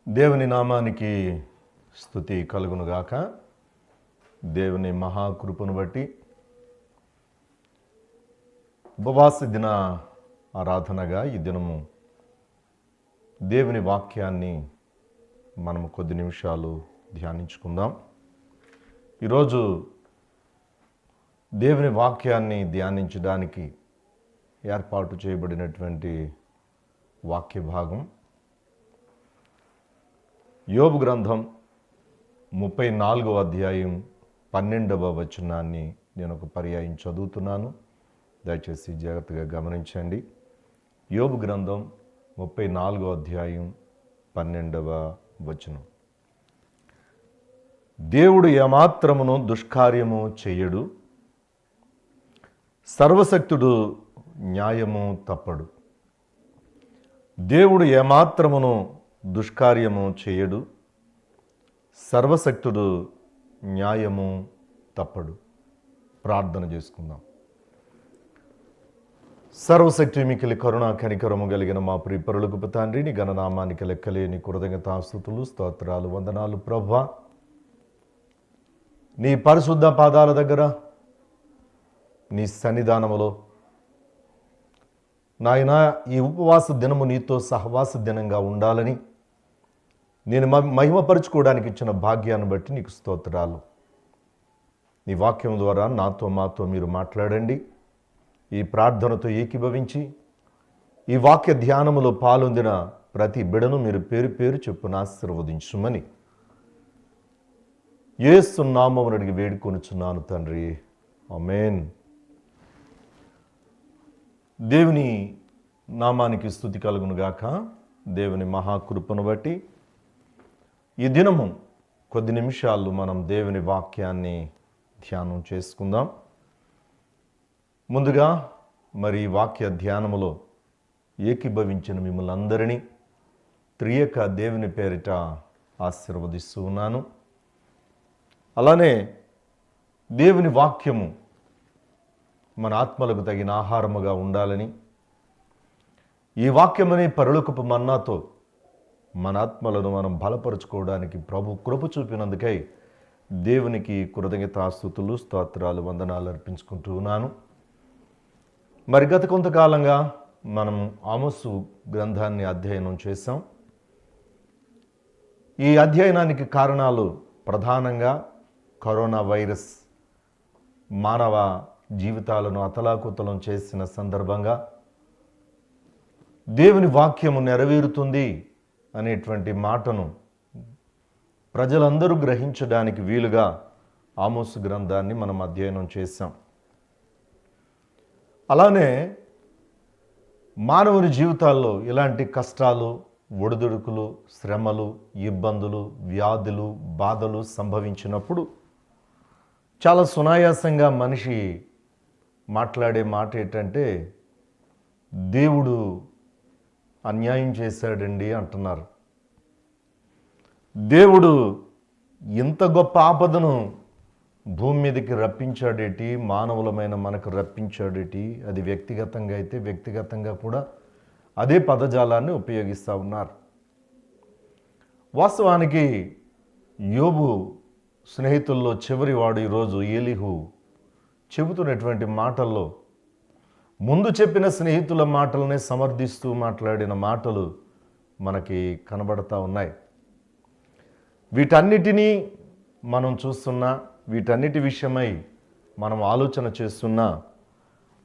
దేవుని నామానికి స్తుతి కలుగునుగాక. దేవుని మహాకృపను బట్టి ఉపవాస దిన ఆరాధనగా ఈ దినము దేవుని వాక్యాన్ని మనము కొద్ది నిమిషాలు ధ్యానించుకుందాం. ఈరోజు దేవుని వాక్యాన్ని ధ్యానించడానికి ఏర్పాటు చేయబడినటువంటి వాక్య భాగం యోబు గ్రంథం 34వ అధ్యాయం 12వ వచనాన్ని నేను ఒక పర్యాయం చదువుతున్నాను. దయచేసి జాగ్రత్తగా గమనించండి. యోబు గ్రంథం 34వ అధ్యాయం 12వ వచనం. దేవుడు ఏమాత్రమును దుష్కార్యము చేయడు, సర్వశక్తుడు న్యాయము తప్పడు. దేవుడు ఏమాత్రమును దుష్కార్యము చేయడు, సర్వశక్తుడు న్యాయము తప్పడు. ప్రార్థన చేసుకుందాం. సర్వశక్తి మికిలి కరుణా కనికరము కలిగిన మా ప్రియపరులకు తండ్రి, నీ ఘననామానికి లెక్కలేని కృతజ్ఞతాస్తుతులు స్తోత్రాలు వందనాలు ప్రభువా. నీ పరిశుద్ధ పాదాల దగ్గర నీ సన్నిధానములో నాయన ఈ ఉపవాస దినము నీతో సహవాస దినంగా ఉండాలని నేను మహిమపరుచుకోవడానికి ఇచ్చిన భాగ్యాన్ని బట్టి నీకు స్తోత్రాలు. నీ వాక్యం ద్వారా నాతో మాతో మీరు మాట్లాడండి. ఈ ప్రార్థనతో ఏకీభవించి ఈ వాక్య ధ్యానములో పాల్గొందిన ప్రతి బిడను మీరు పేరు పేరు చెప్పున ఆశీర్వదించుమని యేసు నామమున అడిగి వేడుకొనుచున్నాను తండ్రి, ఆమేన్. దేవుని నామానికి స్తుతి కలుగునుగాక. దేవుని మహాకృపను బట్టి ఈ దినము కొద్ది నిమిషాలు మనం దేవుని వాక్యాన్ని ధ్యానం చేసుకుందాం. ముందుగా మరి వాక్య ధ్యానములో ఏకీభవించిన మిమ్మల్ని అందరినీ త్రియక దేవుని పేరిట ఆశీర్వదిస్తూ ఉన్నాను. అలానే దేవుని వాక్యము మన ఆత్మలకు తగిన ఆహారముగా ఉండాలని, ఈ వాక్యమనే పరలోకపు మన్నాతో మన ఆత్మలను మనం బలపరుచుకోవడానికి ప్రభు కృప చూపినందుకై దేవునికి కృతజ్ఞతాస్తుతులు స్తోత్రాలు వందనాలు అర్పించుకుంటూ ఉన్నాను. మరి గత కొంతకాలంగా మనం ఆమోసు గ్రంథాన్ని అధ్యయనం చేశాం. ఈ అధ్యయనానికి కారణాలు ప్రధానంగా కరోనా వైరస్ మానవ జీవితాలను అతలాకుతలం చేసిన సందర్భంగా దేవుని వాక్యము నెరవేరుతుంది అనేటువంటి మాటను ప్రజలందరూ గ్రహించడానికి వీలుగా ఆమోసు గ్రంథాన్ని మనం అధ్యయనం చేశాం. అలానే మానవుని జీవితాల్లో ఇలాంటి కష్టాలు, ఒడిదుడుకులు, శ్రమలు, ఇబ్బందులు, వ్యాధులు, బాధలు సంభవించినప్పుడు చాలా సునాయాసంగా మనిషి మాట్లాడే మాట ఏంటంటే, దేవుడు అన్యాయం చేశాడండి అంటున్నారు. దేవుడు ఇంత గొప్ప ఆపదను భూమి మీదకి రప్పించాడేటి, మానవులమైన మనకు రప్పించాడేటి. అది వ్యక్తిగతంగా అయితే వ్యక్తిగతంగా కూడా అదే పదజాలాన్ని ఉపయోగిస్తూ ఉన్నారు. వాస్తవానికి యోబు స్నేహితుల్లో చివరివాడు ఈరోజు ఏలీహు చెబుతున్నటువంటి మాటల్లో ముందు చెప్పిన స్నేహితుల మాటలనే సమర్థిస్తూ మాట్లాడిన మాటలు మనకి కనబడతా ఉన్నాయి. వీటన్నిటినీ మనం చూస్తున్నా, వీటన్నిటి విషయమై మనం ఆలోచన చేస్తున్నా,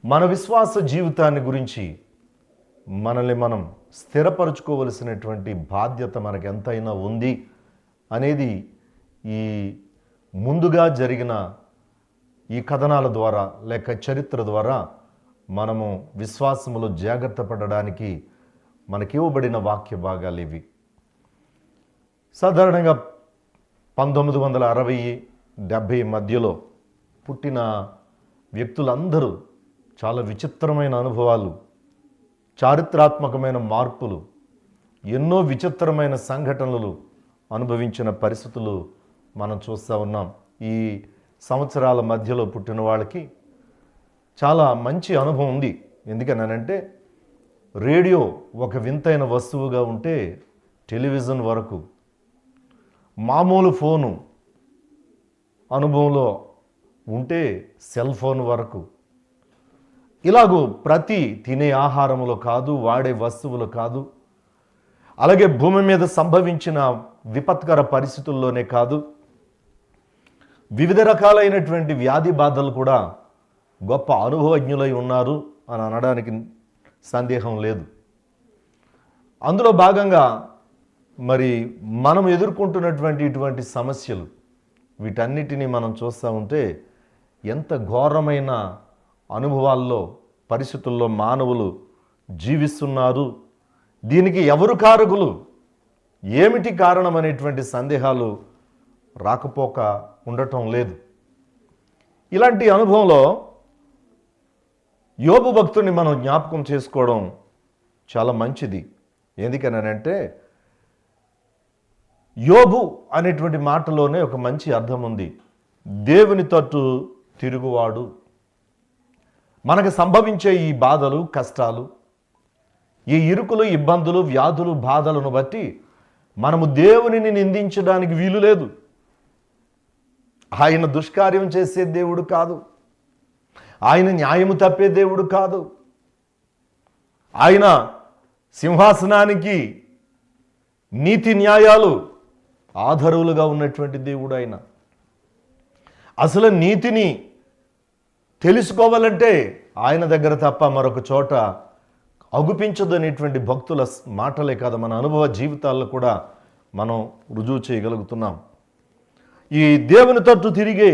మన విశ్వాస జీవితాన్ని గురించి మనల్ని మనం స్థిరపరచుకోవలసినటువంటి బాధ్యత మనకు ఎంతైనా ఉంది అనేది ఈ ముందుగా జరిగిన ఈ కథనాల ద్వారా లేక చరిత్ర ద్వారా మనము విశ్వాసములో జాగ్రత్త పడడానికి మనకి ఇవ్వబడిన వాక్య భాగాలు ఇవి. సాధారణంగా 1960-70 మధ్యలో పుట్టిన వ్యక్తులందరూ చాలా విచిత్రమైన అనుభవాలు, చారిత్రాత్మకమైన మార్పులు, ఎన్నో విచిత్రమైన సంఘటనలు అనుభవించిన పరిస్థితులు మనం చూస్తూ ఉన్నాం. ఈ సంవత్సరాల మధ్యలో పుట్టిన వాళ్ళకి చాలా మంచి అనుభవం ఉంది. ఎందుకనంటే రేడియో ఒక వింతైన వస్తువుగా ఉంటే టెలివిజన్ వరకు మామూలు ఫోను అనుభవంలో ఉంటే సెల్ ఫోన్ వరకు, ఇలాగూ ప్రతి తినే ఆహారములో కాదు, వాడే వస్తువులు కాదు, అలాగే భూమి మీద సంభవించిన విపత్కర పరిస్థితుల్లోనే కాదు, వివిధ రకాలైనటువంటి వ్యాధి బాధలు కూడా గొప్ప అనుభవజ్ఞులై ఉన్నారు అని అనడానికి సందేహం లేదు. అందులో భాగంగా మరి మనం ఎదుర్కొంటున్నటువంటి ఇటువంటి సమస్యలు, వీటన్నిటినీ మనం చూస్తూ ఉంటే ఎంత ఘోరమైన అనుభవాల్లో, పరిస్థితుల్లో మానవులు జీవిస్తున్నారు, దీనికి ఎవరు కారకులు, ఏమిటి కారణం అనేటువంటి సందేహాలు రాకపోక ఉండటం లేదు. ఇలాంటి అనుభవంలో యోబు భక్తుని మనం జ్ఞాపకం చేసుకోవడం చాలా మంచిది. ఎందుకనంటే యోబు అనేటువంటి మాటలోనే ఒక మంచి అర్థం ఉంది. దేవుని తట్టు తిరుగువాడు. మనకు సంభవించే ఈ బాధలు, కష్టాలు, ఈ ఇరుకులు, ఇబ్బందులు, వ్యాధులు, బాధలను బట్టి మనము దేవునిని నిందించడానికి వీలు లేదు. ఆయన దుష్కార్యం చేసే దేవుడు కాదు, ఆయన న్యాయము తప్పే దేవుడు కాదు, ఆయన సింహాసనానికి నీతి న్యాయాలు ఆధారులుగా ఉన్నటువంటి దేవుడు. ఆయన అసలు నీతిని తెలుసుకోవాలంటే ఆయన దగ్గర తప్ప మరొక చోట అగుపించదు అనేటువంటి భక్తుల మాటలే కాదు, మన అనుభవ జీవితాల్లో కూడా మనం రుజువు చేయగలుగుతున్నాం. ఈ దేవుని తట్టు తిరిగే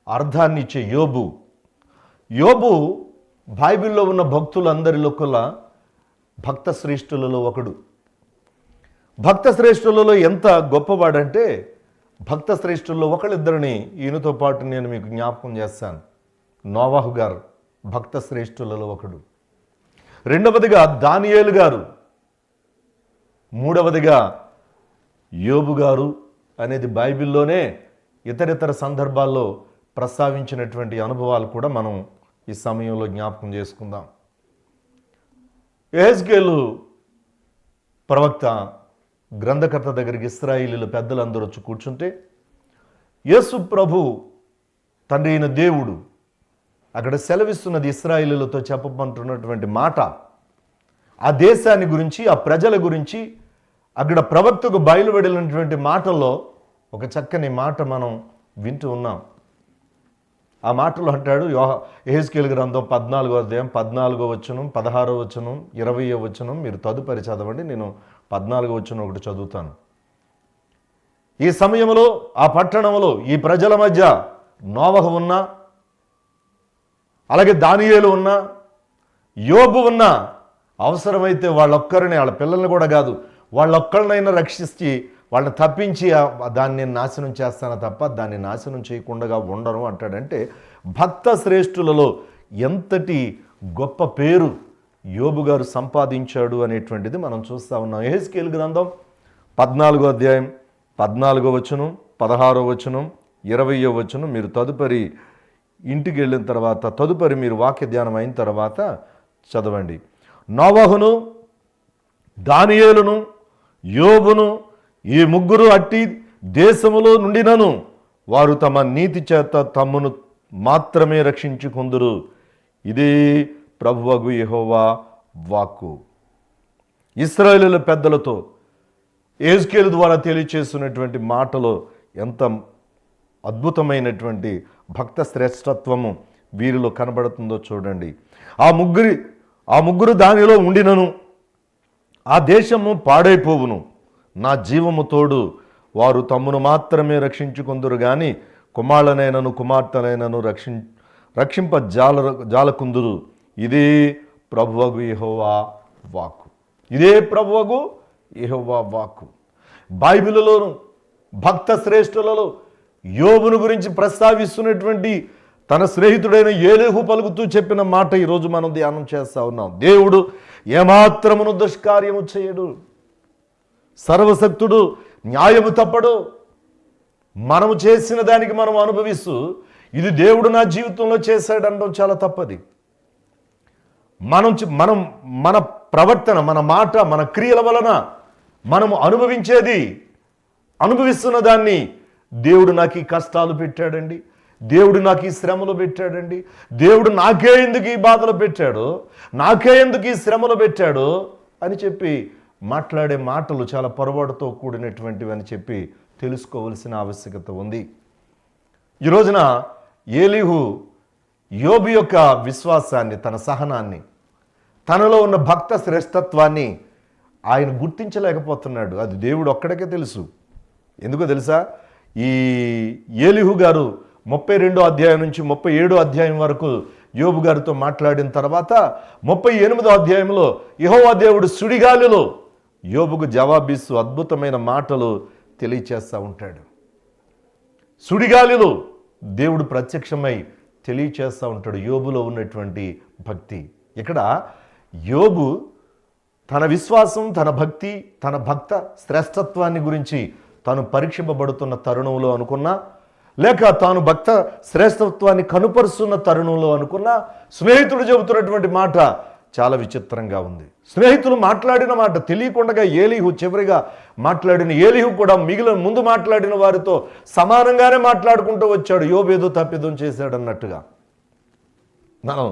అర్థాన్ని ఇచ్చే యోబు బైబిల్లో ఉన్న భక్తులందరిలో కల్లా భక్త శ్రేష్ఠులలో ఒకడు. భక్త శ్రేష్ఠులలో ఎంత గొప్పవాడంటే, భక్త శ్రేష్ఠుల్లో ఒకళ్ళిద్దరిని ఈయనతో పాటు నేను మీకు జ్ఞాపకం చేస్తాను. నోవాహు గారు భక్త శ్రేష్ఠులలో ఒకడు, రెండవదిగా దానియేలు గారు, మూడవదిగా యోబు గారు అనేది బైబిల్లోనే ఇతరితర సందర్భాల్లో ప్రస్తావించినటువంటి అనుభవాలు కూడా మనం ఈ సమయంలో జ్ఞాపకం చేసుకుందాం. యెహెజ్కేలు ప్రవక్త గ్రంథకర్త దగ్గరికి ఇశ్రాయేలీయుల పెద్దలందరూ వచ్చి కూర్చుంటే, యేసు ప్రభు తండ్రి అయిన దేవుడు అక్కడ సెలవిస్తున్నది ఇశ్రాయేలీయులతో చెప్పమంటున్నటువంటి మాట, ఆ దేశాన్ని గురించి, ఆ ప్రజల గురించి అక్కడ ప్రవక్తకు బయలువెడినటువంటి మాటల్లో ఒక చక్కని మాట మనం వింటూ ఉన్నాం. ఆ మాటలు అంటాడు, యెహెజ్కేలు గ్రంథం 14వ అధ్యాయం 14వ వచనం, 16వ వచనం, 20వ వచనం మీరు తదుపరి చదవండి. నేను 14వ వచనం ఒకటి చదువుతాను. ఈ సమయంలో ఆ పట్టణంలో ఈ ప్రజల మధ్య నోవహు ఉన్నా, అలాగే దానియేలు ఉన్నా, యోబు ఉన్నా, అవసరమైతే వాళ్ళొక్కరిని, వాళ్ళ పిల్లల్ని కూడా కాదు, వాళ్ళొక్కరినైనా రక్షించి వాళ్ళని తప్పించి దాన్ని నాశనం చేస్తాను తప్ప దాన్ని నాశనం చేయకుండా ఉండను అంటాడంటే, భక్త శ్రేష్ఠులలో ఎంతటి గొప్ప పేరు యోబు గారు సంపాదించాడు అనేటువంటిది మనం చూస్తూ ఉన్నాం. యెహెజ్కేలు గ్రంథం 14వ అధ్యాయం 14వ వచనం, 16వ వచనం, 20వ వచనం మీరు తదుపరి ఇంటికి వెళ్ళిన తర్వాత, తదుపరి మీరు వాక్య ధ్యానం అయిన తర్వాత చదవండి. నోవహును, దానియేలును, యోబును ఈ ముగ్గురు అట్టి దేశములో నుండినను వారు తమ నీతి చేత తమ్మును మాత్రమే రక్షించుకుందురు. ఇదే ప్రభువగు యెహోవా వాక్కు. ఇశ్రాయేలీయుల పెద్దలతో యెహెజ్కేలు ద్వారా తెలియచేస్తున్నటువంటి మాటలో ఎంత అద్భుతమైనటువంటి భక్త శ్రేష్టత్వము వీరిలో కనబడుతుందో చూడండి. ఆ ముగ్గురు దానిలో ఉండినను ఆ దేశము పాడైపోవును. నా జీవము తోడు వారు తమ్మును మాత్రమే రక్షించుకుందురు గాని కుమారులనైనను కుమార్తెనైనను రక్షింప జాలకుందురు. ఇదే ప్రభువగు యెహోవా వాక్కు. ఇదే ప్రభువగు యెహోవా వాక్కు. బైబిలులోను భక్త శ్రేష్ఠులలో యోబును గురించి ప్రస్తావిస్తున్నటువంటి తన స్నేహితుడైన ఏలీహు పలుకుతూ చెప్పిన మాట ఈరోజు మనం ధ్యానం చేస్తూ ఉన్నాం. దేవుడు ఏమాత్రమును దుష్కార్యము చేయడు, సర్వశక్తుడు, న్యాయము తప్పడు. మనము చేసిన దానికి మనం అనుభవిస్తూ ఇది దేవుడు నా జీవితంలో చేశాడనడం చాలా తప్పది. మనం మన ప్రవర్తన, మన మాట, మన క్రియల వలన మనము అనుభవించేది అనుభవిస్తున్న దాన్ని దేవుడు నాకు ఈ కష్టాలు పెట్టాడండి, దేవుడు నాకు ఈ శ్రమలు పెట్టాడండి, దేవుడు నాకే ఎందుకు ఈ బాధలు పెట్టాడు, నాకే ఎందుకు ఈ శ్రమలు పెట్టాడు అని చెప్పి మాట్లాడే మాటలు చాలా పొరపాటుతో కూడినటువంటివి అని చెప్పి తెలుసుకోవలసిన ఆవశ్యకత ఉంది. ఈ రోజున ఏలీహు యోబు యొక్క విశ్వాసాన్ని, తన సహనాన్ని, తనలో ఉన్న భక్త శ్రేష్టత్వాన్ని ఆయన గుర్తించలేకపోతున్నాడు. అది దేవుడు ఒక్కడికే తెలుసు. ఎందుకో తెలుసా? ఈ ఏలీహు గారు 32వ అధ్యాయం నుంచి 37వ అధ్యాయం వరకు యోబు గారితో మాట్లాడిన తర్వాత 38వ అధ్యాయంలో యెహోవా దేవుడు సుడిగాలిలో యోబుకు జవాబిస్తూ అద్భుతమైన మాటలు తెలియచేస్తూ ఉంటాడు. సుడిగాలిలో దేవుడు ప్రత్యక్షమై తెలియచేస్తూ ఉంటాడు యోబులో ఉన్నటువంటి భక్తి. ఇక్కడ యోబు తన విశ్వాసం, తన భక్తి, తన భక్త శ్రేష్టత్వాన్ని గురించి తాను పరీక్షింపబడుతున్న తరుణంలో అనుకున్నా, లేక తాను భక్త శ్రేష్టత్వాన్ని కనుపరుస్తున్న తరుణంలో అనుకున్నా, స్నేహితుడు చెబుతున్నటువంటి మాట చాలా విచిత్రంగా ఉంది. స్నేహితులు మాట్లాడిన మాట తెలియకుండా ఏలీహు చివరిగా మాట్లాడిన ఏలీహు కూడా మిగిలిన ముందు మాట్లాడిన వారితో సమానంగానే మాట్లాడుకుంటూ వచ్చాడు. యోబు ఏదో తప్పిదం చేశాడన్నట్టుగా. మనం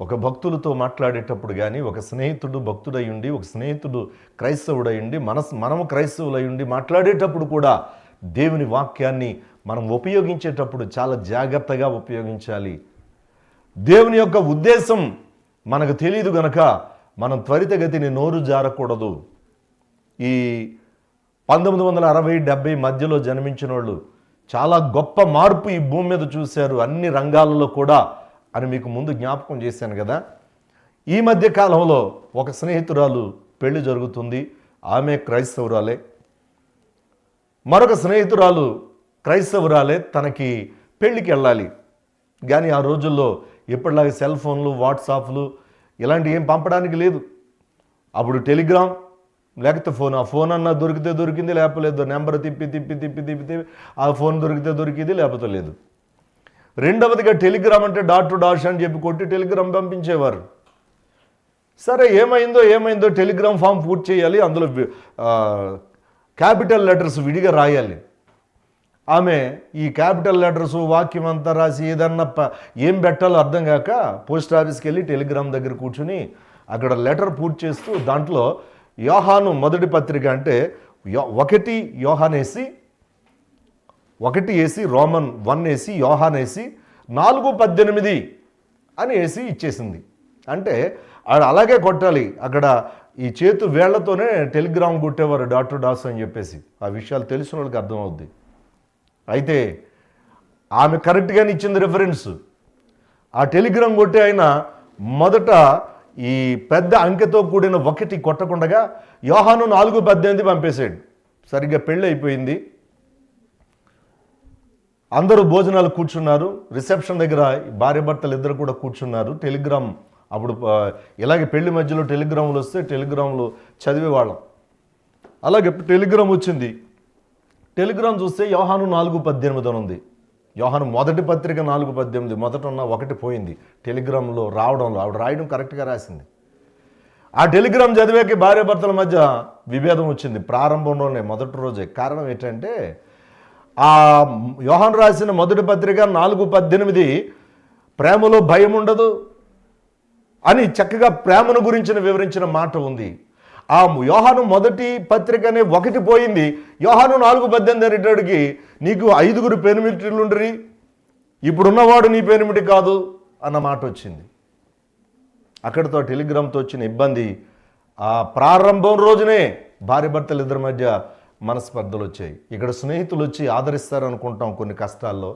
ఒక భక్తులతో మాట్లాడేటప్పుడు కానీ, ఒక స్నేహితుడు భక్తుడై ఉండి, ఒక స్నేహితుడు క్రైస్తవుడై ఉండి, మనము క్రైస్తవులై ఉండి మాట్లాడేటప్పుడు కూడా దేవుని వాక్యాన్ని మనం ఉపయోగించేటప్పుడు చాలా జాగ్రత్తగా ఉపయోగించాలి. దేవుని యొక్క ఉద్దేశం మనకు తెలియదు గనక మనం త్వరితగతిని నోరు జారకూడదు. ఈ 1960-70 మధ్యలో జన్మించిన వాళ్ళు చాలా గొప్ప మార్పు ఈ భూమి మీద చూశారు అన్ని రంగాలలో కూడా అని మీకు ముందు జ్ఞాపకం చేశాను కదా. ఈ మధ్య కాలంలో ఒక స్నేహితురాలు పెళ్లి జరుగుతుంది, ఆమె క్రైస్తవురాలే. మరొక స్నేహితురాలు క్రైస్తవురాలే, తనకి పెళ్ళికి వెళ్ళాలి. కానీ ఆ రోజుల్లో ఎప్పటిలాగా సెల్ ఫోన్లు, వాట్సాప్లు ఇలాంటివి ఏం పంపడానికి లేదు. అప్పుడు టెలిగ్రామ్ లేకపోతే ఫోన్. ఆ ఫోన్ అన్నా దొరికితే దొరికింది, లేకపోలేదు. నెంబర్ తిప్పి ఆ ఫోన్ దొరికితే దొరికింది, లేకపోతే లేదు. రెండవదిగా టెలిగ్రామ్ అంటే డాట్ టు డాష్ అని చెప్పి కొట్టి టెలిగ్రామ్ పంపించేవారు. సరే, ఏమైందో టెలిగ్రామ్ ఫామ్ పూర్తి చేయాలి, అందులో క్యాపిటల్ లెటర్స్ విడిగా రాయాలి. ఆమె ఈ క్యాపిటల్ లెటర్స్ వాక్యం అంతా రాసి ఏదన్నా ఏం పెట్టాలో అర్థం కాక పోస్ట్ ఆఫీస్కి వెళ్ళి టెలిగ్రామ్ దగ్గర కూర్చుని అక్కడ లెటర్ పూర్తి చేస్తూ దాంట్లో యోహాను మొదటి పత్రిక అంటే 1 యోహాన్ వేసి, 1 వేసి, రోమన్ 1 వేసి, యోహాన్ వేసి 4:18 అని వేసి ఇచ్చేసింది. అంటే అలాగే కొట్టాలి. అక్కడ ఈ చేతు వేళ్లతోనే టెలిగ్రామ్ కొట్టేవారు డాట్ టు డాష్ అని చెప్పేసి. ఆ విషయాలు తెలిసిన వాళ్ళకి అర్థమవుద్ది. అయితే ఆమె కరెక్ట్గానే ఇచ్చింది రెఫరెన్స్. ఆ టెలిగ్రామ్ కొట్టే ఆయన మొదట ఈ పెద్ద అంకెతో కూడిన 1 కొట్టకుండా యోహాను 4:18 పంపేశాడు. సరిగ్గా పెళ్ళి అయిపోయింది. అందరూ భోజనాలు కూర్చున్నారు. రిసెప్షన్ దగ్గర భార్య భర్తలు ఇద్దరు కూడా కూర్చున్నారు. టెలిగ్రామ్ అప్పుడు ఇలాగే పెళ్లి మధ్యలో టెలిగ్రాములు వస్తే టెలిగ్రాములు చదివేవాళ్ళం. అలాగే టెలిగ్రామ్ వచ్చింది. టెలిగ్రామ్ చూస్తే యోహాను 4:18 అని ఉంది. యోహాను మొదటి పత్రిక 4:18. మొదట ఉన్న 1 పోయింది టెలిగ్రామ్లో రావడంలో. ఆవిడ రాయడం కరెక్ట్గా రాసింది. ఆ టెలిగ్రామ్ చదివాక భార్యాభర్తల మధ్య విభేదం వచ్చింది ప్రారంభంలోనే, మొదటి రోజే. కారణం ఏంటంటే ఆ యోహాను రాసిన మొదటి పత్రిక 4:18 ప్రేమలో భయం ఉండదు అని చక్కగా ప్రేమను గురించిన వివరించిన మాట ఉంది. ఆ యోహాను మొదటి పత్రికనే 1 పోయింది. యోహాను 4:18 అనేటడికి నీకు 5 పెనిమిటిలు ఉండరి, ఇప్పుడున్నవాడు నీ పెనిమిటి కాదు అన్న మాట వచ్చింది. అక్కడితో టెలిగ్రామ్తో వచ్చిన ఇబ్బంది ఆ ప్రారంభం రోజునే భార్య భర్తలు ఇద్దరి మధ్య మనస్పర్ధలు వచ్చాయి. ఇక్కడ స్నేహితులు వచ్చి ఆదరిస్తారనుకుంటాం, కొన్ని కష్టాల్లో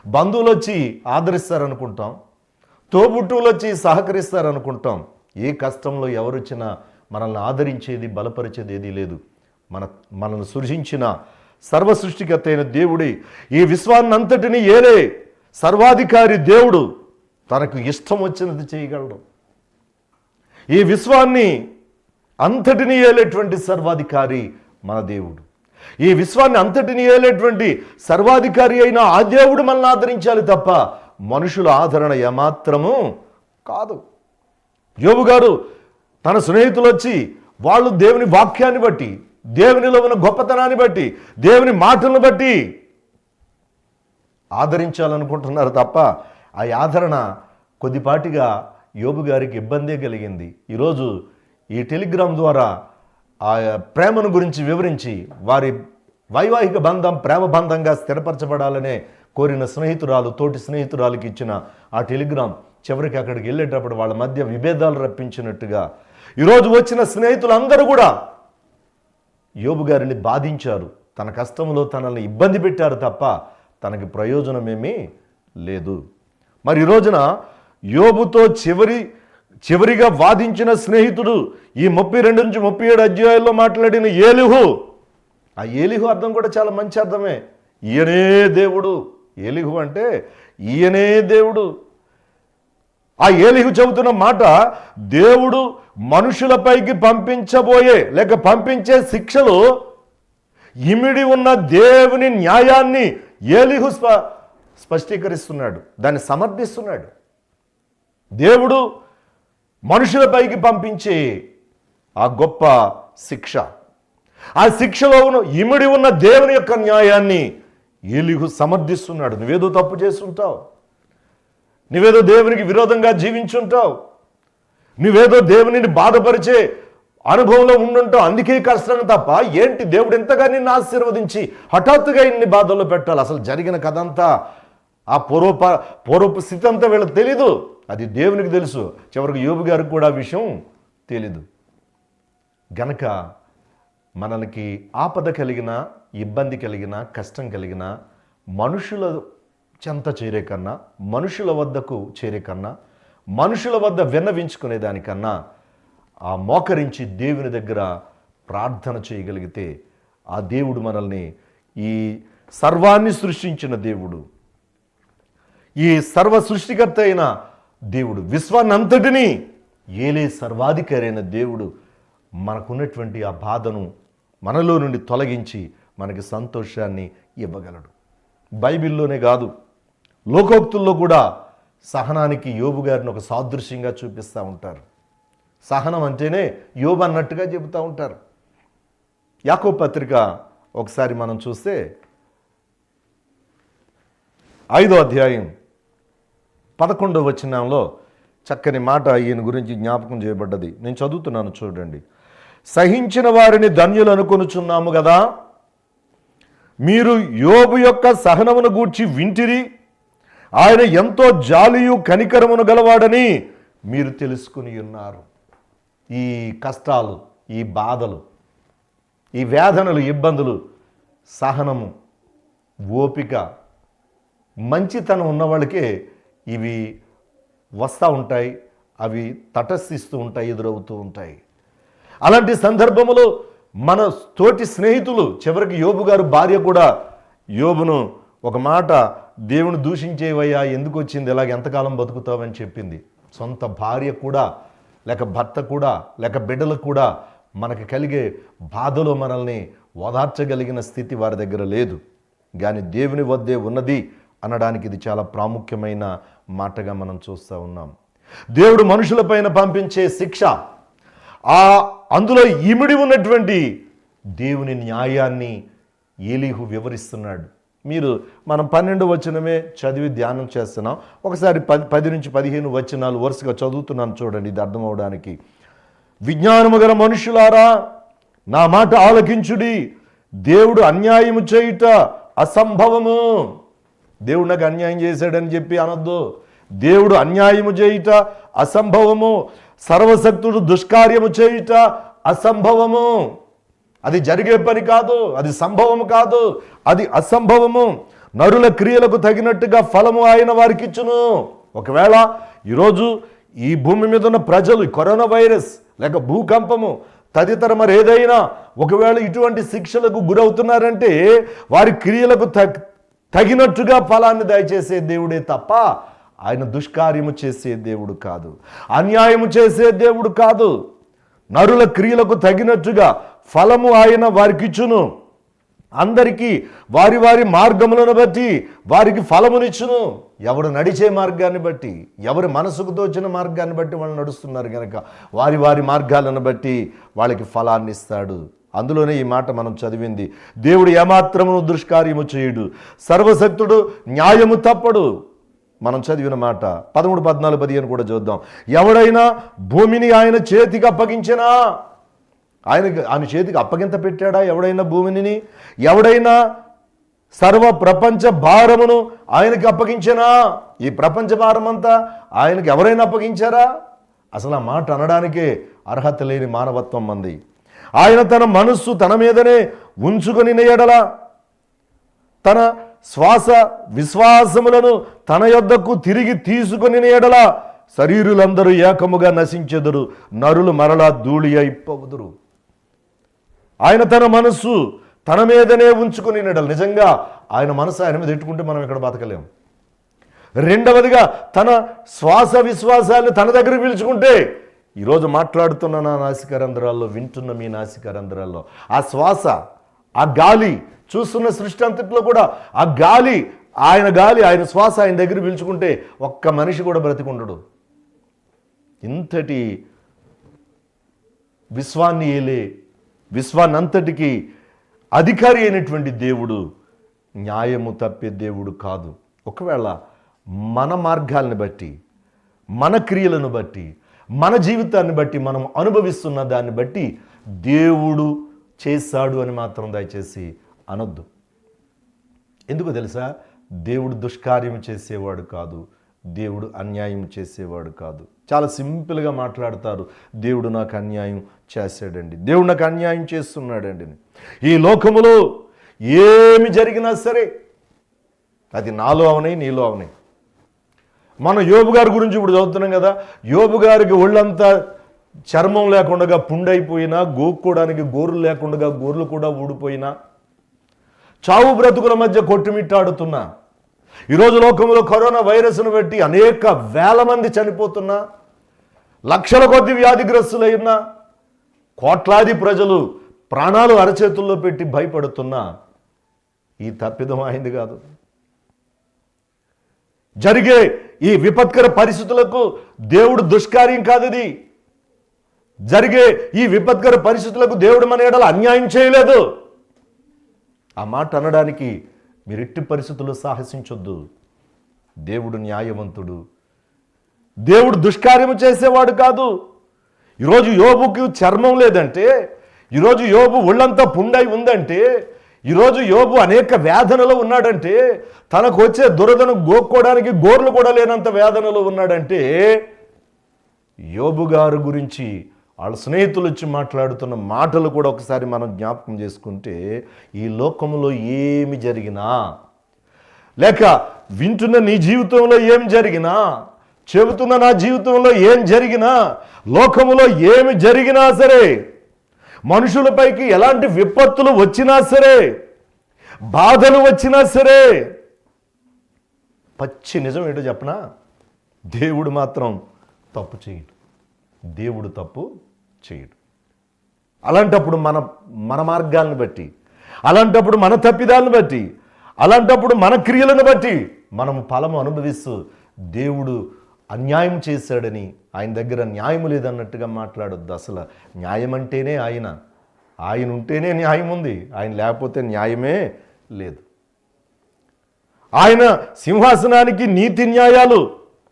బంధువులు వచ్చి ఆదరిస్తారనుకుంటాం, తోబుట్టువులు వచ్చి సహకరిస్తారనుకుంటాం. ఏ కష్టంలో ఎవరు వచ్చినా మనల్ని ఆదరించేది, బలపరిచేది ఏదీ లేదు. మనల్ని సృజించిన సర్వ సృష్టికర్త అయిన దేవుడి ఈ విశ్వాన్నంతటినీ ఏలే సర్వాధికారి దేవుడు తనకు ఇష్టం వచ్చినది చేయగలడు. ఈ విశ్వాన్ని అంతటినీ ఏలేటువంటి సర్వాధికారి మన దేవుడు. ఈ విశ్వాన్ని అంతటినీ ఏలేటువంటి సర్వాధికారి అయిన ఆ దేవుడు మనల్ని ఆదరించాలి తప్ప మనుషుల ఆదరణ ఏమాత్రము కాదు. యోబు గారు తన స్నేహితులు వచ్చి వాళ్ళు దేవుని వాక్యాన్ని బట్టి, దేవునిలో ఉన్న గొప్పతనాన్ని బట్టి, దేవుని మాటలను బట్టి ఆదరించాలనుకుంటున్నారు తప్ప ఆ ఆదరణ కొద్దిపాటిగా యోబు గారికి ఇబ్బందే కలిగింది. ఈరోజు ఈ టెలిగ్రామ్ ద్వారా ఆ ప్రేమను గురించి వివరించి వారి వైవాహిక బంధం ప్రేమ బంధంగా స్థిరపరచబడాలనే కోరిన స్నేహితురాలు తోటి స్నేహితురాలకి ఇచ్చిన ఆ టెలిగ్రామ్ చివరికి అక్కడికి వెళ్ళేటప్పుడు వాళ్ళ మధ్య విభేదాలు రప్పించినట్టుగా ఈరోజు వచ్చిన స్నేహితులందరూ కూడా యోబు గారిని బాధించారు. తన కష్టంలో తనల్ని ఇబ్బంది పెట్టారు తప్ప తనకి ప్రయోజనమేమీ లేదు. మరి ఈ రోజున యోబుతో చివరిగా వాదించిన స్నేహితుడు ఈ 32 నుంచి 37 అధ్యాయాల్లో మాట్లాడిన ఏలీహు. ఆ ఏలీహు అర్థం కూడా చాలా మంచి అర్థమే. ఈయనే దేవుడు. ఏలీహు అంటే ఈయనే దేవుడు. ఆ ఏలీహు చెబుతున్న మాట, దేవుడు మనుషులపైకి పంపించబోయే లేక పంపించే శిక్షలు ఇమిడి ఉన్న దేవుని న్యాయాన్ని ఏలీహు స్పష్టీకరిస్తున్నాడు, దాన్ని సమర్థిస్తున్నాడు. దేవుడు మనుషులపైకి పంపించే ఆ గొప్ప శిక్ష, ఆ శిక్షలో ఇమిడి ఉన్న దేవుని యొక్క న్యాయాన్ని ఏలీహు సమర్థిస్తున్నాడు. నువ్వేదో తప్పు చేస్తుంటావు, నువ్వేదో దేవునికి విరోధంగా జీవించుంటావు, నువ్వేదో దేవునిని బాధపరిచే అనుభవంలో ఉండుంటావు, అందుకే కష్టం తప్ప ఏంటి దేవుడు ఎంతగా నిన్ను ఆశీర్వదించి హఠాత్తుగా ఇన్ని బాధల్లో పెట్టాలి? అసలు జరిగిన కథ అంతా ఆ పూర్వపు స్థితి అంతా వీళ్ళకి తెలీదు, అది దేవునికి తెలుసు. చివరికి యోబు గారికి కూడా ఆ విషయం తెలీదు. గనక మనకి ఆపద కలిగిన, ఇబ్బంది కలిగిన, కష్టం కలిగిన మనుషుల చెంత చేరే కన్నా, మనుషుల వద్దకు చేరే కన్నా, మనుషుల వద్ద విన్నవించుకునే దానికన్నా ఆ మోకరించి దేవుని దగ్గర ప్రార్థన చేయగలిగితే ఆ దేవుడు మనల్ని, ఈ సర్వాన్ని సృష్టించిన దేవుడు, ఈ సర్వ సృష్టికర్త అయిన దేవుడు, విశ్వాన్నంతటినీ ఏలే సర్వాధికారి అయిన దేవుడు మనకున్నటువంటి ఆ బాధను మనలో నుండి తొలగించి మనకి సంతోషాన్ని ఇవ్వగలడు. బైబిల్లోనే కాదు, లోకోక్తుల్లో కూడా సహనానికి యోబు గారిని ఒక సాదృశ్యంగా చూపిస్తూ ఉంటారు. సహనం అంటేనే యోబు అన్నట్టుగా చెబుతూ ఉంటారు. యాకోబు పత్రిక ఒకసారి మనం చూస్తే 5వ అధ్యాయం 11వ వచనంలో చక్కని మాట ఈయన గురించి జ్ఞాపకం చేయబడ్డది. నేను చదువుతున్నాను, చూడండి. సహించిన వారిని ధన్యులు అనుకొనుచున్నాము కదా, మీరు యోబు యొక్క సహనమును గూర్చి వింటిరి, ఆయన ఎంతో జాలియు కనికరమును గలవాడని మీరు తెలుసుకుని ఉన్నారు. ఈ కష్టాలు, ఈ బాధలు, ఈ వేదనలు, ఇబ్బందులు, సహనము, ఓపిక, మంచితనం ఉన్న వాళ్ళకే ఇవి వస్తూ ఉంటాయి, అవి తటస్థిస్తూ ఉంటాయి, ఎదురవుతూ ఉంటాయి. అలాంటి సందర్భంలో మన తోటి స్నేహితులు, చివరికి యోబు గారు భార్య కూడా యోబును ఒక మాట, దేవుని దూషించేవయ్యా, ఎందుకు వచ్చింది ఇలాగ, ఎంతకాలం బతుకుతావని చెప్పింది. సొంత భార్య కూడా, లేక భర్త కూడా, లేక బిడ్డలకు కూడా మనకి కలిగే బాధలో మనల్ని ఓదార్చగలిగిన స్థితి వారి దగ్గర లేదు. కానీ దేవుని వద్దే ఉన్నది అనడానికి ఇది చాలా ప్రాముఖ్యమైన మాటగా మనం చూస్తూ ఉన్నాం. దేవుడు మనుషులపైన పంపించే శిక్ష, అందులో ఇమిడి ఉన్నటువంటి దేవుని న్యాయాన్ని ఏలీహు వివరిస్తున్నాడు. మనం 12 వచనమే చదివి ధ్యానం చేస్తున్నాం. ఒకసారి 10 నుంచి 15 వచనాలు వరుసగా చదువుతున్నాను, చూడండి, ఇది అర్థం అవడానికి. విజ్ఞానము గల మనుషులారా, నా మాట ఆలకించుడి, దేవుడు అన్యాయము చేయుట అసంభవము. దేవుడు నాకు అన్యాయం చేశాడని చెప్పి అనొద్దు. దేవుడు అన్యాయము చేయుట అసంభవము, సర్వశక్తుడు దుష్కార్యము చేయుట అసంభవము. అది జరిగే పని కాదు, అది సంభవము కాదు, అది అసంభవము. నరుల క్రియలకు తగినట్టుగా ఫలము ఆయన వారికి ఇచ్చును. ఒకవేళ ఈరోజు ఈ భూమి మీద ఉన్న ప్రజలు కరోనా వైరస్ లేక భూకంపము తదితర మరి ఏదైనా ఒకవేళ ఇటువంటి శిక్షలకు గురవుతున్నారంటే వారి క్రియలకు తగినట్టుగా ఫలాన్ని దయచేసే దేవుడే తప్ప ఆయన దుష్కార్యము చేసే దేవుడు కాదు, అన్యాయము చేసే దేవుడు కాదు. నరుల క్రియలకు తగినట్టుగా ఫలము ఆయన వారికిచ్చును. అందరికీ వారి వారి మార్గములను బట్టి వారికి ఫలమునిచ్చును. ఎవరు నడిచే మార్గాన్ని బట్టి, ఎవరి మనసుకు తోచిన మార్గాన్ని బట్టి వాళ్ళు నడుస్తున్నారు కనుక వారి వారి మార్గాలను బట్టి వాళ్ళకి ఫలాన్ని ఇస్తాడు. అందులోనే ఈ మాట మనం చదివింది, దేవుడు ఏమాత్రమును దుష్కార్యము చేయుడు, సర్వశక్తుడు, న్యాయము తప్పడు. మనం చదివిన మాట 13, 14, 15 కూడా చూద్దాం. ఎవడైనా భూమిని ఆయన చేతికి అప్పగించినా, ఆయన చేతికి అప్పగింత పెట్టాడా ఎవడైనా భూమిని? ఎవడైనా సర్వ ప్రపంచ భారమును ఆయనకి అప్పగించినా, ఈ ప్రపంచ భారం అంతా ఆయనకి ఎవరైనా అప్పగించారా? అసలు ఆ మాట అనడానికే అర్హత లేని మానవత్వం మంది. ఆయన తన మనస్సు తన మీదనే ఉంచుకొని ఎడల, తన శ్వాస విశ్వాసములను తన యొద్దకు తిరిగి తీసుకొని ఎడల, శరీరులందరూ ఏకముగా నశించెదరు, నరులు మరలా ధూళి అయిపోదురు. ఆయన తన మనస్సు తన మీదనే ఉంచుకొని ఎడల, నిజంగా ఆయన మనసు ఆయన మీద ఎట్టుకుంటే మనం ఇక్కడ బతకలేం. రెండవదిగా తన శ్వాస విశ్వాసాన్ని తన దగ్గర పిలుచుకుంటే, ఈరోజు మాట్లాడుతున్న నా నాసికారంధ్రాల్లో, వింటున్న మీ నాసికారంధ్రాల్లో ఆ శ్వాస, ఆ గాలి, చూస్తున్న సృష్టి అంతట్లో కూడా ఆ గాలి, ఆయన శ్వాస ఆయన దగ్గర పిలుచుకుంటే ఒక్క మనిషి కూడా బ్రతికుండడు. ఇంతటి విశ్వాన్ని ఏలే, విశ్వాన్నంతటికి అధికారి అయినటువంటి దేవుడు న్యాయము తప్పే దేవుడు కాదు. ఒకవేళ మన మార్గాలను బట్టి, మన క్రియలను బట్టి, మన జీవితాన్ని బట్టి, మనం అనుభవిస్తున్న దాన్ని బట్టి దేవుడు చేశాడు అని మాత్రం దయచేసి అనొద్దు. ఎందుకు తెలుసా? దేవుడు దుష్కార్యం చేసేవాడు కాదు, దేవుడు అన్యాయం చేసేవాడు కాదు. చాలా సింపుల్గా మాట్లాడతారు, దేవుడు నాకు అన్యాయం చేశాడండి, దేవుడు నాకు అన్యాయం చేస్తున్నాడండి. ఈ లోకములో ఏమి జరిగినా సరే అది నాలో అవనాయి, నీలో అవనాయి. మనం యోబు గారి గురించి ఇప్పుడు చదువుతున్నాం కదా, యోబు గారికి ఒళ్ళంతా చర్మం లేకుండా పుండైపోయినా, గోక్కోవడానికి గోర్లు లేకుండా గోర్లు కూడా ఊడిపోయినా, చావు బ్రతుకుల మధ్య కొట్టుమిట్టాడుతున్నా, ఈరోజు లోకంలో కరోనా వైరస్ను బట్టి అనేక వేల మంది చనిపోతున్నా, లక్షల కొద్ది వ్యాధిగ్రస్తులైనా, కోట్లాది ప్రజలు ప్రాణాలు అరచేతుల్లో పెట్టి భయపడుతున్నా, ఈ తప్పిదం అయింది కాదు. జరిగే ఈ విపత్కర పరిస్థితులకు దేవుడు దుష్కార్యం కాదు. ఇది జరిగే ఈ విపత్కర పరిస్థితులకు దేవుడు మన ఎడల అన్యాయం చేయలేదు. ఆ మాట అనడానికి మీరు ఎట్టి పరిస్థితుల్లో సాహసించొద్దు. దేవుడు న్యాయవంతుడు, దేవుడు దుష్కార్యము చేసేవాడు కాదు. ఈరోజు యోబుకి చర్మం లేదంటే, ఈరోజు యోబు ఒళ్ళంతా పుండై ఉందంటే, ఈరోజు యోబు అనేక వేదనలో ఉన్నాడంటే, తనకు వచ్చే దురదను గోక్కోవడానికి గోర్లు కూడా లేనంత వేదనలో ఉన్నాడంటే, యోబు గారు గురించి వాళ్ళ స్నేహితులు వచ్చి మాట్లాడుతున్న మాటలు కూడా ఒకసారి మనం జ్ఞాపకం చేసుకుంటే, ఈ లోకంలో ఏమి జరిగినా, లేక వింటున్న నీ జీవితంలో ఏం జరిగినా, చెబుతున్న నా జీవితంలో ఏం జరిగినా, లోకములో ఏమి జరిగినా సరే, మనుషులపైకి ఎలాంటి విపత్తులు వచ్చినా సరే, బాధలు వచ్చినా సరే, పచ్చి నిజం ఏంటో చెప్పనా? దేవుడు మాత్రం తప్పు చేయడు. దేవుడు తప్పు చేయడు. అలాంటప్పుడు మన మార్గాలను బట్టి, అలాంటప్పుడు మన తప్పిదాలను బట్టి, అలాంటప్పుడు మన క్రియలను బట్టి మనము ఫలము అనుభవిస్తూ దేవుడు అన్యాయం చేశాడని, ఆయన దగ్గర న్యాయం లేదన్నట్టుగా మాట్లాడొద్దు. అసలు న్యాయం అంటేనే ఆయన ఉంటేనే న్యాయం ఉంది, ఆయన లేకపోతే న్యాయమే లేదు. ఆయన సింహాసనానికి నీతి న్యాయాలు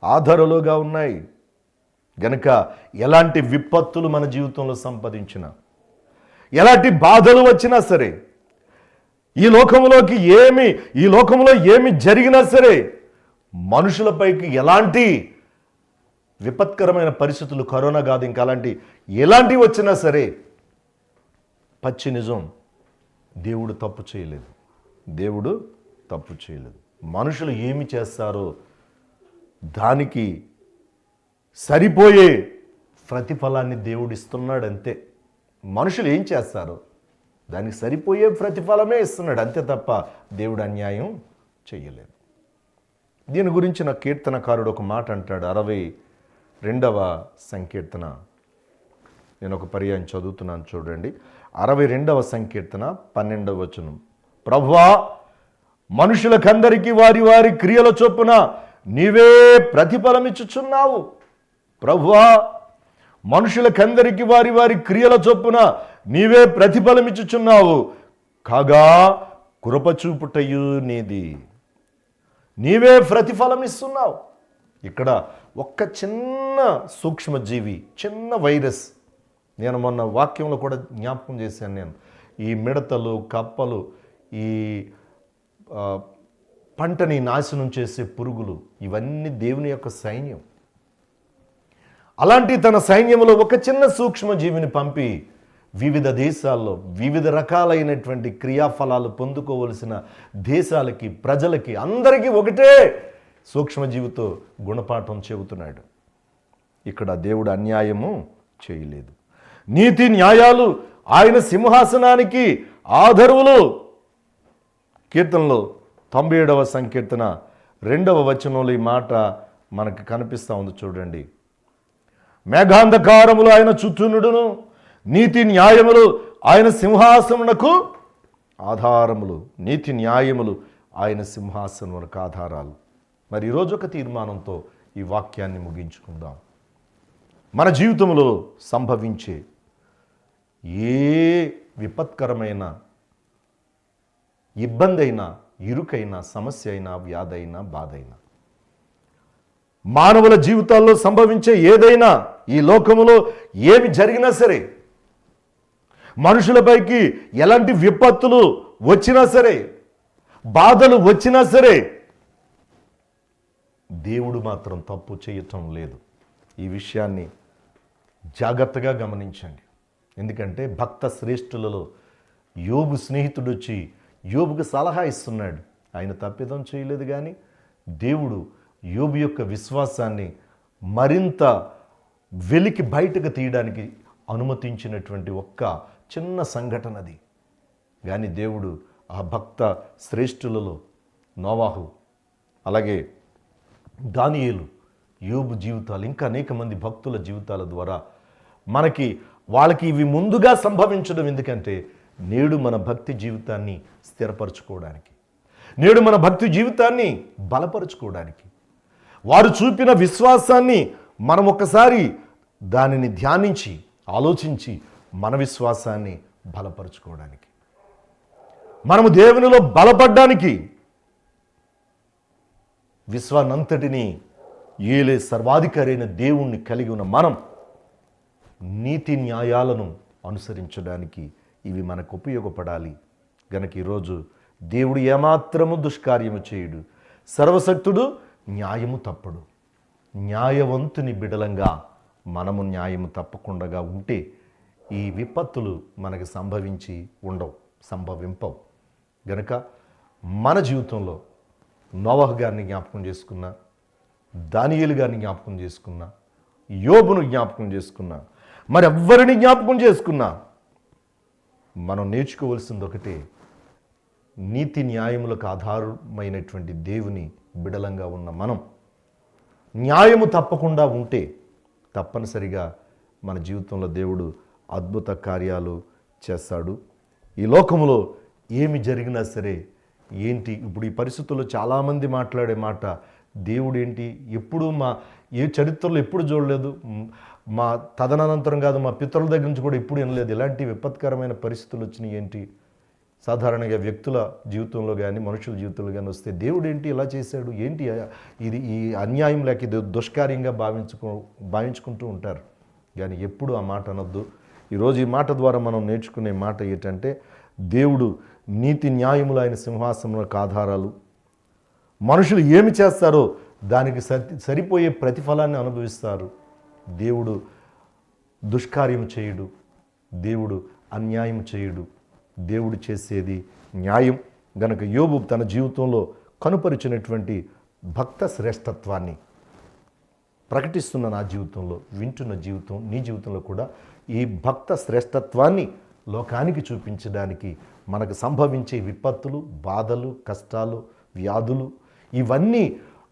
ఆధారాలుగా ఉన్నాయి గనుక ఎలాంటి విపత్తులు మన జీవితంలో సంపాదించినా, ఎలాంటి బాధలు వచ్చినా సరే, ఈ లోకంలో ఏమి జరిగినా సరే, మనుషులపైకి ఎలాంటి విపత్కరమైన పరిస్థితులు, కరోనా కాదు ఇంకా ఎలాంటివి వచ్చినా సరే, పచ్చి నిజం, దేవుడు తప్పు చేయలేదు. దేవుడు తప్పు చేయలేదు. మనుషులు ఏమి చేస్తారో దానికి సరిపోయే ప్రతిఫలాన్ని దేవుడు ఇస్తున్నాడు అంతే. మనుషులు ఏం చేస్తారో దానికి సరిపోయే ప్రతిఫలమే ఇస్తున్నాడు అంతే తప్ప దేవుడు అన్యాయం చేయలేదు. దీని గురించి నా కీర్తనకారుడు ఒక మాట అంటాడు. 62వ సంకీర్తన, నేను ఒక పర్యాయం చదువుతున్నాను చూడండి. 62వ సంకీర్తన 12వ వచనం. ప్రభువా, మనుషులకందరికీ వారి వారి క్రియల చొప్పున నీవే ప్రతిఫలం ఇచ్చుచున్నావు. ప్రభువా, మనుషులకందరికి వారి వారి క్రియల చొప్పున నీవే ప్రతిఫలమిచ్చుచున్నావు, కాగా కృపచూపుటయు నీది. నీవే ప్రతిఫలం ఇస్తున్నావు. ఇక్కడ ఒక్క చిన్న సూక్ష్మజీవి, చిన్న వైరస్, నేను మొన్న వాక్యంలో కూడా జ్ఞాపకం చేశాను. నేను ఈ మిడతలు, కప్పలు, ఈ పంటని నాశనం చేసే పురుగులు, ఇవన్నీ దేవుని యొక్క సైన్యం. అలాంటి తన సైన్యంలో ఒక చిన్న సూక్ష్మజీవిని పంపి వివిధ దేశాల్లో వివిధ రకాలైనటువంటి క్రియాఫలాలు పొందుకోవలసిన దేశాలకి, ప్రజలకి, అందరికీ ఒకటే సూక్ష్మజీవితో గుణపాఠం చెబుతున్నాడు. ఇక్కడ దేవుడు అన్యాయము చేయలేదు. నీతి న్యాయాలు ఆయన సింహాసనానికి ఆధరువులు. కీర్తనలో 97వ సంకీర్తన 2వ వచనంలో ఈ మాట మనకు కనిపిస్తూ ఉంది. చూడండి, మేఘాంధకారములు ఆయన చుట్టూనుడును, నీతి న్యాయములు ఆయన సింహాసనమునకు ఆధారములు. నీతి న్యాయములు ఆయన సింహాసనమునకు ఆధారాలు. మరి ఈరోజు ఒక తీర్మానంతో ఈ వాక్యాన్ని ముగించుకుందాం. మన జీవితంలో సంభవించే ఏ విపత్కరమైన ఇబ్బంది అయినా, ఇరుకైనా, సమస్య అయినా, వ్యాధి అయినా, బాధ అయినా, మానవుల జీవితాల్లో సంభవించే ఏదైనా, ఈ లోకములో ఏమి జరిగినా సరే, మనుషులపైకి ఎలాంటి విపత్తులు వచ్చినా సరే, బాధలు వచ్చినా సరే, దేవుడు మాత్రం తప్పు చేయటం లేదు. ఈ విషయాన్ని జాగ్రత్తగా గమనించండి. ఎందుకంటే భక్త శ్రేష్ఠులలో యోబు స్నేహితుడు వచ్చి యోబుకు సలహా ఇస్తున్నాడు. ఆయన తప్పిదం చేయలేదు, కానీ దేవుడు యోబు యొక్క విశ్వాసాన్ని మరింత వెలికి బయటకు తీయడానికి అనుమతించినటువంటి ఒక్క చిన్న సంఘటన అది. కానీ దేవుడు ఆ భక్త శ్రేష్ఠులలో నోవాహు, అలాగే దానియేలు, యోబు జీవితాలు, ఇంకా అనేక మంది భక్తుల జీవితాల ద్వారా వాళ్ళకి ఇవి ముందుగా సంభవించడం ఎందుకంటే నేడు మన భక్తి జీవితాన్ని స్థిరపరచుకోవడానికి, నేడు మన భక్తి జీవితాన్ని బలపరుచుకోవడానికి, వారు చూపిన విశ్వాసాన్ని మనం ఒక్కసారి దానిని ధ్యానించి ఆలోచించి మన విశ్వాసాన్ని బలపరుచుకోవడానికి, మనము దేవునిలో బలపడ్డానికి, విశ్వానంతటిని ఏలే సర్వాధికారైన దేవుణ్ణి కలిగి ఉన్న మనం నీతి న్యాయాలను అనుసరించడానికి ఇవి మనకు ఉపయోగపడాలి. గనక ఈరోజు దేవుడు ఏమాత్రము దుష్కార్యము చేయుడు, సర్వశక్తుడు, న్యాయము తప్పడు. న్యాయవంతుని బిడలంగా మనము న్యాయము తప్పకుండా ఉంటే ఈ విపత్తులు మనకు సంభవింపవు. గనక మన జీవితంలో నోవహు గారిని జ్ఞాపకం చేసుకున్నా, దానియేలు గారిని జ్ఞాపకం చేసుకున్నా, యోబును జ్ఞాపకం చేసుకున్నా, మరి ఎవ్వరిని జ్ఞాపకం చేసుకున్నా మనం నేర్చుకోవాల్సింది ఒకటే, నీతి న్యాయములకు ఆధారమైనటువంటి దేవుని బిడలంగా ఉన్న మనం న్యాయము తప్పకుండా ఉంటే తప్పనిసరిగా మన జీవితంలో దేవుడు అద్భుత కార్యాలు చేస్తాడు. ఈ లోకంలో ఏమి జరిగినా సరే, ఏంటి ఇప్పుడు ఈ పరిస్థితుల్లో చాలామంది మాట్లాడే మాట, దేవుడు ఏంటి, ఎప్పుడు ఏ చరిత్రలో ఎప్పుడు చూడలేదు, మా తదనంతరం కాదు మా పితరుల దగ్గర నుంచి కూడా ఎప్పుడు వినలేదు, ఇలాంటి విపత్కరమైన పరిస్థితులు వచ్చినాయి ఏంటి. సాధారణంగా వ్యక్తుల జీవితంలో కానీ మనుషుల జీవితంలో కానీ వస్తే దేవుడు ఏంటి ఇలా చేశాడు, ఏంటి ఇది, ఈ అన్యాయం లేక ఇది దుష్కార్యంగా భావించుకుంటూ ఉంటారు. కానీ ఎప్పుడు ఆ మాట అనొద్దు. ఈరోజు ఈ మాట ద్వారా మనం నేర్చుకునే మాట ఏంటంటే, దేవుడు నీతి న్యాయములు ఆయన సింహాసనములకు ఆధారాలు. మనుషులు ఏమి చేస్తారో దానికి సరిపోయే ప్రతిఫలాన్ని అనుభవిస్తారు. దేవుడు దుష్కార్యం చేయుడు, దేవుడు అన్యాయం చేయుడు, దేవుడు చేసేది న్యాయం. గనక యోబు తన జీవితంలో కనుపరిచినటువంటి భక్త శ్రేష్టత్వాన్ని ప్రకటిస్తున్న నా జీవితంలో, వింటున్న జీవితం, నీ జీవితంలో కూడా ఈ భక్త శ్రేష్టత్వాన్ని లోకానికి చూపించడానికి మనకు సంభవించే విపత్తులు, బాధలు, కష్టాలు, వ్యాధులు, ఇవన్నీ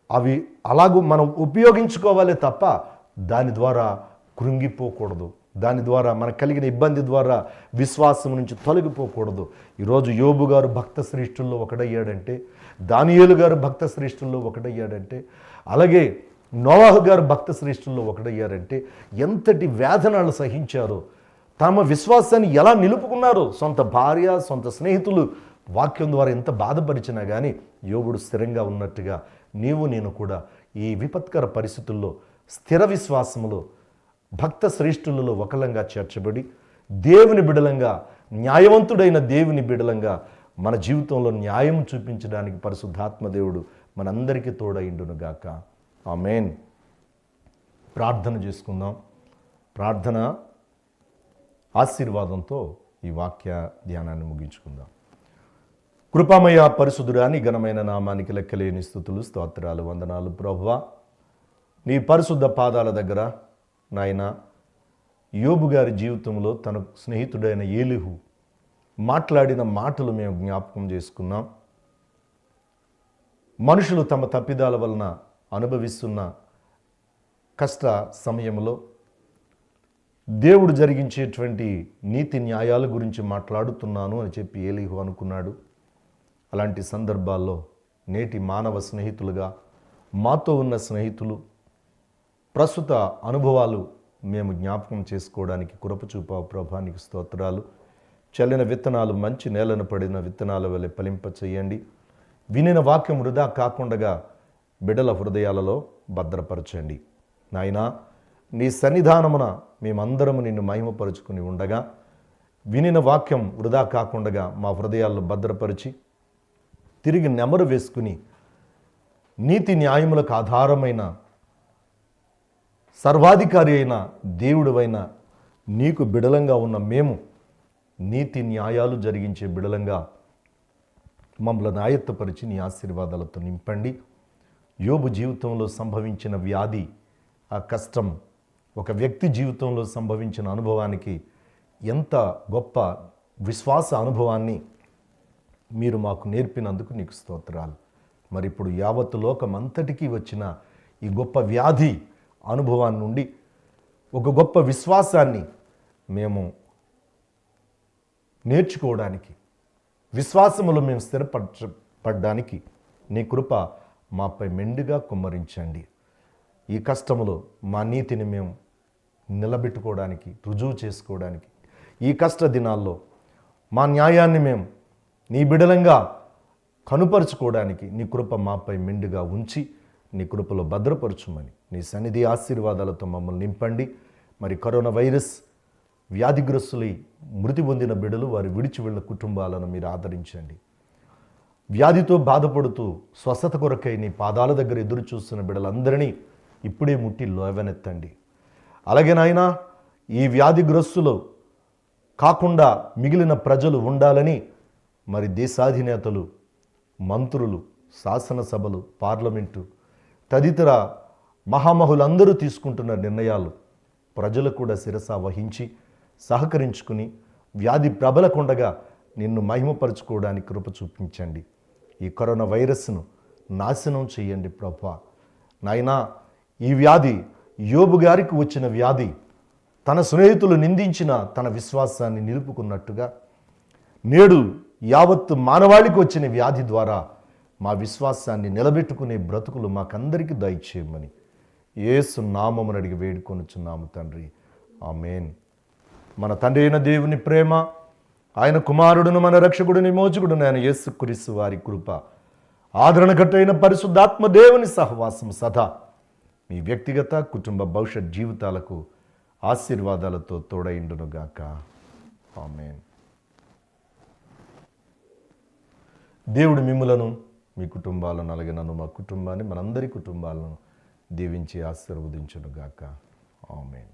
అవి అలాగూ మనం ఉపయోగించుకోవాలి తప్ప దాని ద్వారా కృంగిపోకూడదు. దాని ద్వారా మనకు కలిగిన ఇబ్బంది ద్వారా విశ్వాసం నుంచి తొలగిపోకూడదు. ఈరోజు యోబు గారు భక్త శ్రేష్ఠుల్లో ఒకడయ్యాడంటే, దానియేలు గారు భక్త శ్రేష్ఠుల్లో ఒకడయ్యాడంటే, అలాగే నోవాహు గారు భక్త శ్రేష్ఠుల్లో ఒకడయ్యారంటే ఎంతటి వేదనలు సహించారో, తమ విశ్వాసాన్ని ఎలా నిలుపుకున్నారో, సొంత భార్య, సొంత స్నేహితులు వాక్యం ద్వారా ఎంత బాధపరిచినా కానీ యోబుడు స్థిరంగా ఉన్నట్టుగా నీవు నేను కూడా ఈ విపత్కర పరిస్థితుల్లో స్థిర విశ్వాసములో భక్త శ్రేష్ఠులలో ఒకలంగా చేర్చబడి దేవుని బిడలంగా, న్యాయవంతుడైన దేవుని బిడలంగా మన జీవితంలో న్యాయం చూపించడానికి పరిశుద్ధాత్మ దేవుడు మనందరికీ తోడైండునుగాక. ఆమేన్. ప్రార్థన చేసుకుందాం. ప్రార్థన ఆశీర్వాదంతో ఈ వాక్య ధ్యానాన్ని ముగించుకుందాం. కృపామయ పరిశుద్ధుడా, నీ ఘనమైన నామానికి లెక్కలేని స్తుతులు, స్తోత్రాలు, వందనాలు ప్రభువా. నీ పరిశుద్ధ పాదాల దగ్గర నాయన యోబు గారి జీవితంలో తన స్నేహితుడైన ఏలీహు మాట్లాడిన మాటలు మేము జ్ఞాపకం చేసుకున్నాం. మనుషులు తమ తప్పిదాల వలన అనుభవిస్తున్న కష్ట సమయంలో దేవుడు జరిగించేటువంటి నీతి న్యాయాల గురించి మాట్లాడుతున్నాను అని చెప్పి ఏలీహు అనుకున్నాడు. అలాంటి సందర్భాల్లో నేటి మానవ స్నేహితులుగా మాతో ఉన్న స్నేహితులు ప్రస్తుత అనుభవాలు మేము జ్ఞాపకం చేసుకోవడానికి కృప చూపావు ప్రభా. నీకు స్తోత్రాలు. చల్లిన విత్తనాలు మంచి నేలను పడిన విత్తనాల వలె ఫలింప చేయండి. వినిన వాక్యం వృధా కాకుండా బిడల హృదయాలలో భద్రపరచండి. నాయనా, నీ సన్నిధానమున మేమందరము నిన్ను మహిమపరుచుకుని ఉండగా వినిన వాక్యం వృధా కాకుండా మా హృదయాల్లో భద్రపరిచి తిరిగి నెమరు వేసుకుని నీతి న్యాయములకు ఆధారమైన సర్వాధికారి అయిన దేవుడివైన నీకు బిడలంగా ఉన్న మేము నీతి న్యాయాలు జరిగించే బిడలంగా మమ్మల్ని ఆయత్తపరిచి నీ ఆశీర్వాదాలతో నింపండి. యోబు జీవితంలో సంభవించిన వ్యాధి, ఆ కష్టం, ఒక వ్యక్తి జీవితంలో సంభవించిన అనుభవానికి ఎంత గొప్ప విశ్వాస అనుభవాన్ని మీరు మాకు నేర్పినందుకు నీకు స్తోత్రాలు. మరి ఇప్పుడు యావత్తు లోకం అంతటికీ వచ్చిన ఈ గొప్ప వ్యాధి అనుభవాన్ని నుండి ఒక గొప్ప విశ్వాసాన్ని మేము నేర్చుకోవడానికి, విశ్వాసములో మేము స్థిరపడడానికి నీ కృప మాపై మెండుగా కుమ్మరించండి. ఈ కష్టములో మా నీతిని మేము నిలబెట్టుకోవడానికి, రుజువు చేసుకోవడానికి, ఈ కష్ట దినాల్లో మా న్యాయాన్ని మేము నీ బిడలంగా కనుపరుచుకోవడానికి నీ కృప మాపై మెండుగా ఉంచి నీ కృపలో భద్రపరచుమని నీ సన్నిధి ఆశీర్వాదాలతో మమ్మల్ని నింపండి. మరి కరోనా వైరస్ వ్యాధిగ్రస్తులై మృతి పొందిన బిడలు, వారి విడిచి వెళ్ళిన కుటుంబాలను మీరు ఆదరించండి. వ్యాధితో బాధపడుతూ స్వస్థత కొరకై నీ పాదాల దగ్గర ఎదురు చూస్తున్న బిడలందరినీ ఇప్పుడే ముట్టి లేవనెత్తండి. అలాగే నాయనా, ఈ వ్యాధిగ్రస్తులు కాకుండా మిగిలిన ప్రజలు ఉండాలని మరి దేశాధినేతలు, మంత్రులు, శాసనసభలు, పార్లమెంటు తదితర మహామహులందరూ తీసుకుంటున్న నిర్ణయాలు ప్రజలు కూడా శిరస వహించి సహకరించుకుని వ్యాధి ప్రబలకుండగా నిన్ను మహిమపరుచుకోవడానికి కృప చూపించండి. ఈ కరోనా వైరస్ను నాశనం చేయండి ప్రభువా. నాయనా, ఈ వ్యాధి యోబు గారికి వచ్చిన వ్యాధి తన స్నేహితులు నిందించిన తన విశ్వాసాన్ని నిలుపుకున్నట్టుగా నేడు యావత్తు మానవాళికి వచ్చిన వ్యాధి ద్వారా మా విశ్వాసాన్ని నిలబెట్టుకునే బ్రతుకులు మాకందరికీ దయచేయమని యేసు నామమున అడిగి వేడుకొనుచున్నాము తండ్రి. ఆమేన్. మన తండ్రి అయిన దేవుని ప్రేమ, ఆయన కుమారుడును మన రక్షకుడుని మోచకుడును ఆయన యేసుక్రీస్తు వారి కృప, ఆదరణకర్తైన పరిశుద్ధాత్మ దేవుని సహవాసం సదా మీ వ్యక్తిగత కుటుంబ భవిష్యత్ జీవితాలకు ఆశీర్వాదాలతో తోడైండునుగాక. ఆమేన్. దేవుడు మిమ్ములను, మీ కుటుంబాలను, అలాగే నన్ను, మా కుటుంబాన్ని, మనందరి కుటుంబాలను దీవించి ఆశీర్వదించునుగాక. ఆమేన్.